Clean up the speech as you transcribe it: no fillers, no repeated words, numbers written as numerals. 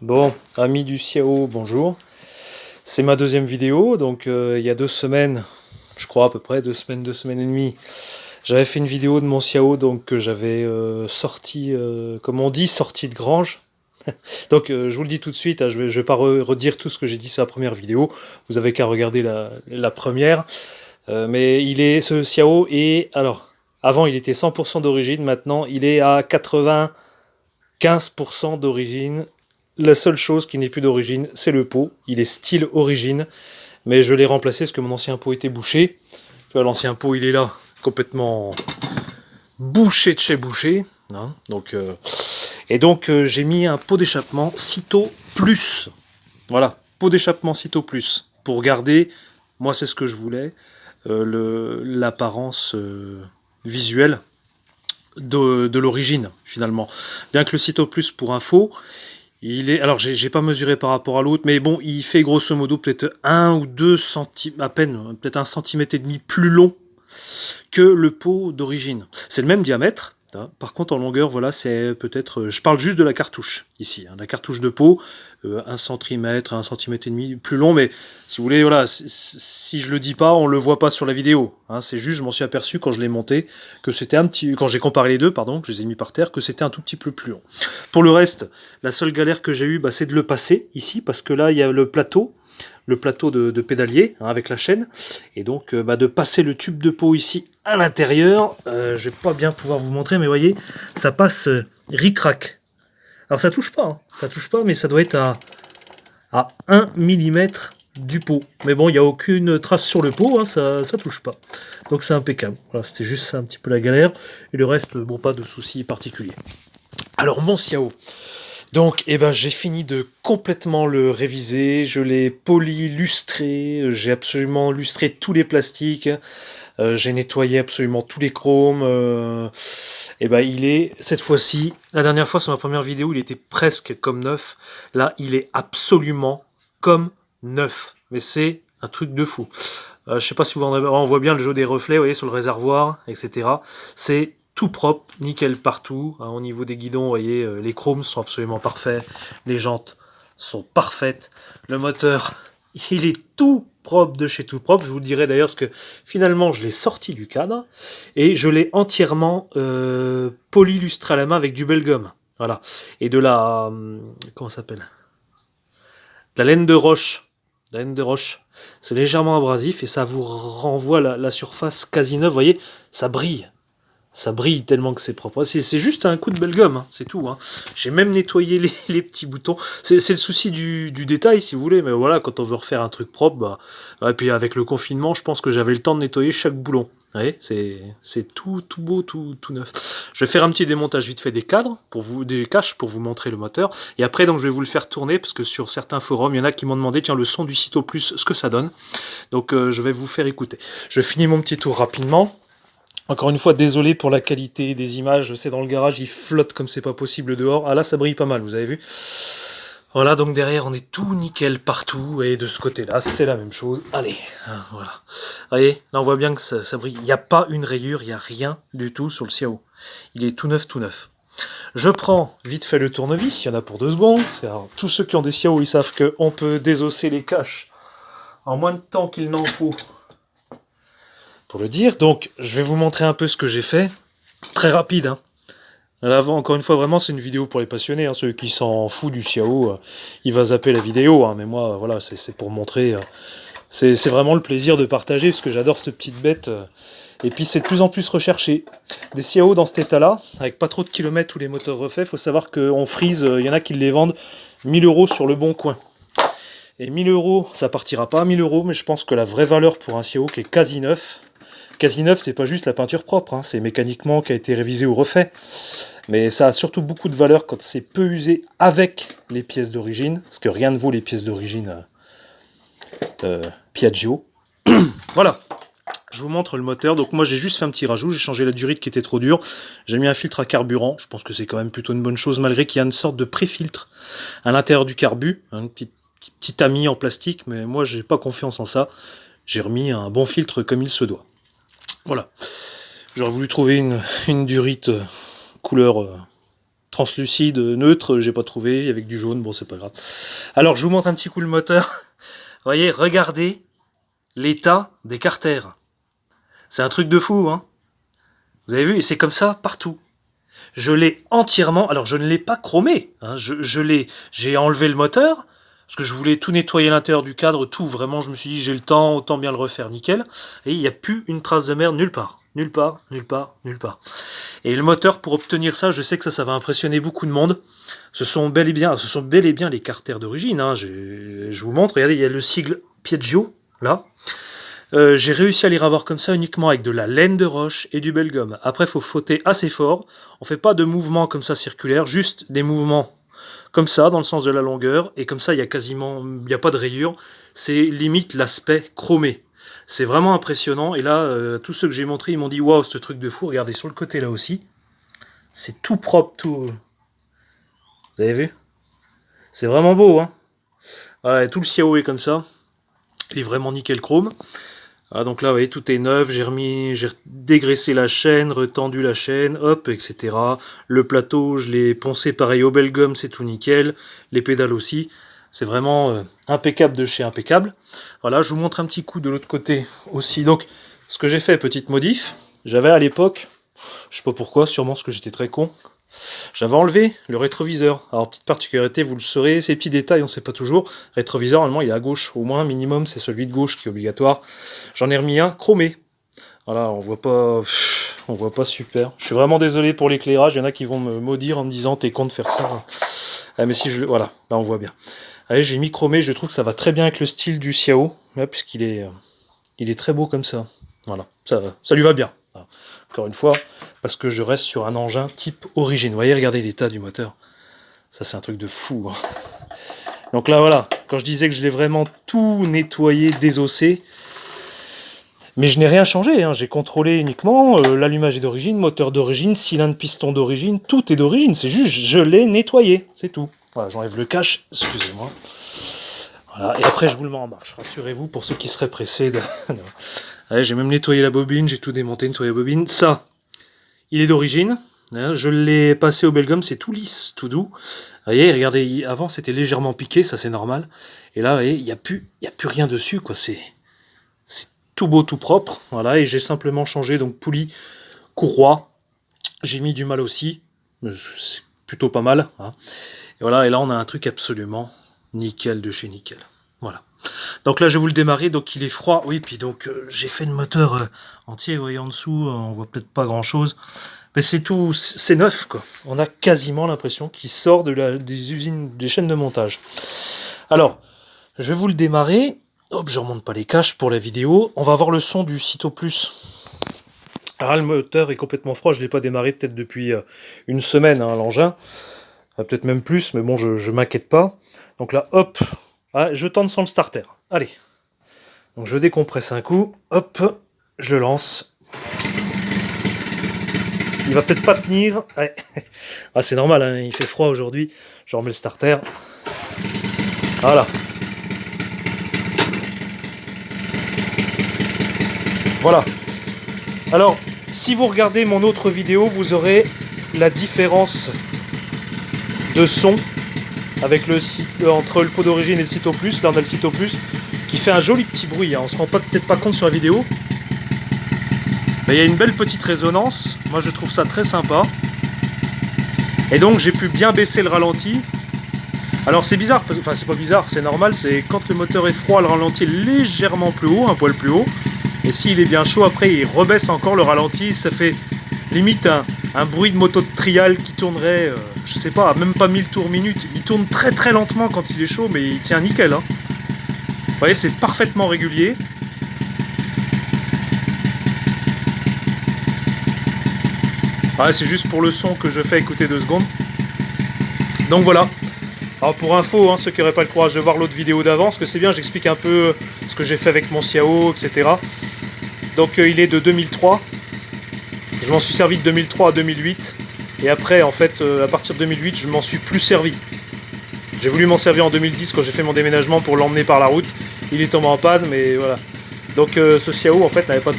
Bon, amis du Xiao, bonjour. C'est ma deuxième vidéo, donc il y a 2 semaines, je crois à peu près 2 semaines, 2 semaines et demie, j'avais fait une vidéo de mon Xiao, donc que j'avais sorti, comme on dit, sorti de grange. Donc je vous le dis tout de suite, hein, je vais pas redire tout ce que j'ai dit sur la première vidéo, vous avez qu'à regarder la première. Mais ce Xiao est, alors, avant il était 100% d'origine, maintenant il est à 95% d'origine. La seule chose qui n'est plus d'origine, c'est le pot. Il est style origine, mais je l'ai remplacé parce que mon ancien pot était bouché. Tu vois, l'ancien pot, il est là, complètement bouché de chez bouché. Hein, j'ai mis un pot d'échappement Cito Plus. Voilà, pot d'échappement Cito Plus. Pour garder, moi c'est ce que je voulais, l'apparence visuelle de l'origine, finalement. Bien que le Cito Plus, pour info, alors j'ai pas mesuré par rapport à l'autre, mais bon, il fait grosso modo peut-être 1 ou 2 centimètres, à peine, peut-être 1,5 cm plus long que le pot d'origine. C'est le même diamètre. Hein. Par contre, en longueur, voilà, c'est peut-être. Je parle juste de la cartouche ici, hein, la cartouche de pot, 1 cm, 1,5 cm plus long. Mais si vous voulez, voilà, si je le dis pas, on le voit pas sur la vidéo. Hein, c'est juste, je m'en suis aperçu quand je l'ai monté que c'était un petit, quand j'ai comparé les deux, pardon, que je les ai mis par terre, que c'était un tout petit peu plus long. Pour le reste, la seule galère que j'ai eue, bah, c'est de le passer ici, parce que là, il y a le plateau de pédalier, hein, avec la chaîne, et donc de passer le tube de pot ici à l'intérieur. Je vais pas bien pouvoir vous montrer, mais voyez, ça passe ric-rac. Alors ça touche pas, hein, ça touche pas, mais ça doit être à 1 mm du pot. Mais bon, il n'y a aucune trace sur le pot, hein, ça touche pas. Donc c'est impeccable. Voilà, c'était juste ça un petit peu la galère, et le reste, bon, pas de soucis particuliers. Alors mon Xiao. Donc, j'ai fini de complètement le réviser, je l'ai poli, lustré, j'ai absolument lustré tous les plastiques, j'ai nettoyé absolument tous les chromes. Il est, cette fois-ci, la dernière fois sur ma première vidéo, il était presque comme neuf. Là, il est absolument comme neuf. Mais c'est un truc de fou. Je sais pas si vous en avez, on voit bien le jeu des reflets, vous voyez, sur le réservoir, etc. C'est tout propre, nickel partout. Au niveau des guidons, vous voyez, les chromes sont absolument parfaits, les jantes sont parfaites, le moteur, il est tout propre de chez tout propre. Je vous le dirai d'ailleurs parce que finalement, je l'ai sorti du cadre et je l'ai entièrement polylustré à la main avec du belgum. Voilà. Et de la... comment ça s'appelle ? De la laine de roche. La laine de roche. C'est légèrement abrasif et ça vous renvoie la surface quasi neuve. Vous voyez, ça brille. Ça brille tellement que c'est propre. C'est juste un coup de belgum, hein, c'est tout. Hein. J'ai même nettoyé les petits boutons. C'est le souci du détail, si vous voulez. Mais voilà, quand on veut refaire un truc propre, bah... Et puis avec le confinement, je pense que j'avais le temps de nettoyer chaque boulon. Vous voyez, c'est tout beau, tout neuf. Je vais faire un petit démontage vite fait des cadres, des caches pour vous montrer le moteur. Et après, donc, je vais vous le faire tourner, parce que sur certains forums, il y en a qui m'ont demandé, tiens, le son du Cito Plus, ce que ça donne. Donc, je vais vous faire écouter. Je finis mon petit tour rapidement. Encore une fois, désolé pour la qualité des images, c'est dans le garage, il flotte comme c'est pas possible dehors. Ah là, ça brille pas mal, vous avez vu. Voilà, donc derrière, on est tout nickel partout, et de ce côté-là, c'est la même chose. Allez, hein, voilà. Vous voyez, là, on voit bien que ça brille. Il n'y a pas une rayure, il n'y a rien du tout sur le Xiao. Il est tout neuf, tout neuf. Je prends vite fait le tournevis, il y en a pour 2 secondes. Alors, tous ceux qui ont des Xiao, ils savent qu'on peut désosser les caches en moins de temps qu'il n'en faut. Pour le dire, donc je vais vous montrer un peu ce que j'ai fait, très rapide. Hein. Là, encore une fois, vraiment, c'est une vidéo pour les passionnés. Hein. Ceux qui s'en foutent du Xiao, il va zapper la vidéo. Hein. Mais moi, voilà, c'est pour montrer. C'est vraiment le plaisir de partager, parce que j'adore cette petite bête. Et puis, c'est de plus en plus recherché. Des Xiao dans cet état-là, avec pas trop de kilomètres où les moteurs refaits, il faut savoir qu'on frise, il y en a qui les vendent 1000 € sur le bon coin. Et 1000 €, ça partira pas à 1000 €, mais je pense que la vraie valeur pour un Xiao qui est quasi neuf, c'est pas juste la peinture propre, hein, c'est mécaniquement qui a été révisé ou refait. Mais ça a surtout beaucoup de valeur quand c'est peu usé avec les pièces d'origine, parce que rien ne vaut les pièces d'origine Piaggio. Voilà, je vous montre le moteur. Donc moi j'ai juste fait un petit rajout, j'ai changé la durite qui était trop dure, j'ai mis un filtre à carburant, je pense que c'est quand même plutôt une bonne chose, malgré qu'il y a une sorte de pré-filtre à l'intérieur du carbu, un petit tamis en plastique, mais moi j'ai pas confiance en ça, j'ai remis un bon filtre comme il se doit. Voilà, j'aurais voulu trouver une durite couleur translucide, neutre, j'ai pas trouvé, avec du jaune, bon c'est pas grave. Alors je vous montre un petit coup le moteur. Vous voyez, regardez l'état des carters. C'est un truc de fou, hein. Vous avez vu, et c'est comme ça partout. Je l'ai entièrement, alors je ne l'ai pas chromé, hein, j'ai enlevé le moteur, parce que je voulais tout nettoyer à l'intérieur du cadre, tout, vraiment, je me suis dit, j'ai le temps, autant bien le refaire, nickel. Et il n'y a plus une trace de merde nulle part. Nulle part, nulle part, nulle part. Et le moteur, pour obtenir ça, je sais que ça va impressionner beaucoup de monde. Ce sont bel et bien les carters d'origine, hein. Je vous montre, regardez, il y a le sigle Piaggio, là. J'ai réussi à les ravoir comme ça uniquement avec de la laine de roche et du belgum. Après, il faut frotter assez fort. On fait pas de mouvements comme ça circulaires, juste des mouvements comme ça, dans le sens de la longueur. Et comme ça, il y a pas de rayures. C'est limite l'aspect chromé. C'est vraiment impressionnant. Et là, tous ceux que j'ai montrés, ils m'ont dit « Waouh, ce truc de fou !» Regardez sur le côté là aussi. C'est tout propre, tout... Vous avez vu? C'est vraiment beau, hein. Ouais, tout le Xiao est comme ça. Il est vraiment nickel chrome. Ah, donc là, vous voyez, tout est neuf, j'ai dégraissé la chaîne, retendu la chaîne, hop, etc. Le plateau, je l'ai poncé pareil au belgum, c'est tout nickel. Les pédales aussi. C'est vraiment impeccable de chez impeccable. Voilà, je vous montre un petit coup de l'autre côté aussi. Donc, ce que j'ai fait, petite modif, j'avais à l'époque, je sais pas pourquoi, sûrement parce que j'étais très con, j'avais enlevé le rétroviseur. Alors, petite particularité, vous le saurez, ces petits détails, on ne sait pas toujours. Rétroviseur, normalement, il est à gauche. Au moins, minimum, c'est celui de gauche qui est obligatoire. J'en ai remis un chromé. Voilà, on voit pas super. Je suis vraiment désolé pour l'éclairage. Il y en a qui vont me maudire en me disant, t'es con de faire ça. Ah, mais si je... Voilà, là, on voit bien. Allez, j'ai mis chromé. Je trouve que ça va très bien avec le style du Xiao. Puisqu'il est, il est très beau comme ça. Voilà, ça lui va bien. Voilà. Encore une fois, parce que je reste sur un engin type origine. Vous voyez, regardez l'état du moteur. Ça, c'est un truc de fou, hein. Donc là, voilà, quand je disais que je l'ai vraiment tout nettoyé, désossé, mais je n'ai rien changé, hein. J'ai contrôlé uniquement l'allumage est d'origine, moteur d'origine, cylindre piston d'origine, tout est d'origine, c'est juste, je l'ai nettoyé, c'est tout. Voilà, j'enlève le cache, excusez-moi. Voilà, et après je vous le mets en marche, rassurez-vous pour ceux qui seraient pressés de... Allez, j'ai même nettoyé la bobine, j'ai tout démonté, nettoyé la bobine. Ça, il est d'origine. Je l'ai passé au belgum, c'est tout lisse, tout doux. Vous voyez, regardez, avant c'était légèrement piqué, ça c'est normal. Et là, vous voyez, il n'y a plus rien dessus, quoi. C'est tout beau, tout propre. Voilà, et j'ai simplement changé, donc poulie, courroie. J'ai mis du mal aussi, c'est plutôt pas mal, hein. Et voilà, et là on a un truc absolument nickel de chez nickel. Voilà. Donc là je vais vous le démarrer, donc il est froid, oui, puis donc j'ai fait le moteur entier, vous voyez en dessous, on voit peut-être pas grand chose, mais c'est tout, c'est neuf quoi, on a quasiment l'impression qu'il sort des usines, des chaînes de montage. Alors, je vais vous le démarrer, hop, je remonte pas les caches pour la vidéo, on va avoir le son du Cito Plus. Alors le moteur est complètement froid, je l'ai pas démarré peut-être depuis une semaine, hein, l'engin, peut-être même plus, mais bon je m'inquiète pas. Donc là, hop, ah, je tente sans le starter. Allez. Donc je décompresse un coup. Hop, je le lance. Il va peut-être pas tenir. Ouais. Ah, c'est normal, hein, il fait froid aujourd'hui. Je remets le starter. Voilà. Voilà. Alors, si vous regardez mon autre vidéo, vous aurez la différence de son avec entre le pot d'origine et le Cito Plus. Là on a le Cito Plus qui fait un joli petit bruit, hein. On se rend peut-être pas compte sur la vidéo, mais il y a une belle petite résonance, moi je trouve ça très sympa, et donc j'ai pu bien baisser le ralenti. Alors c'est bizarre, enfin c'est pas bizarre, c'est normal, c'est quand le moteur est froid, le ralenti est légèrement plus haut, un poil plus haut, et s'il est bien chaud après il rebaisse encore le ralenti, ça fait limite un bruit de moto de trial qui tournerait, je sais pas, même pas 1000 tours minute. Il tourne très très lentement quand il est chaud, mais il tient nickel, hein. Vous voyez, c'est parfaitement régulier. Ah, c'est juste pour le son que je fais écouter 2 secondes. Donc voilà. Alors pour info, hein, ceux qui n'auraient pas le courage de voir l'autre vidéo d'avant, parce que c'est bien, j'explique un peu ce que j'ai fait avec mon Xiao, etc. Donc il est de 2003. Je m'en suis servi de 2003 à 2008. Et après, en fait, à partir de 2008, je m'en suis plus servi. J'ai voulu m'en servir en 2010 quand j'ai fait mon déménagement pour l'emmener par la route. Il est tombé en panne, mais voilà. Donc ce Xiao, en fait, n'avait pas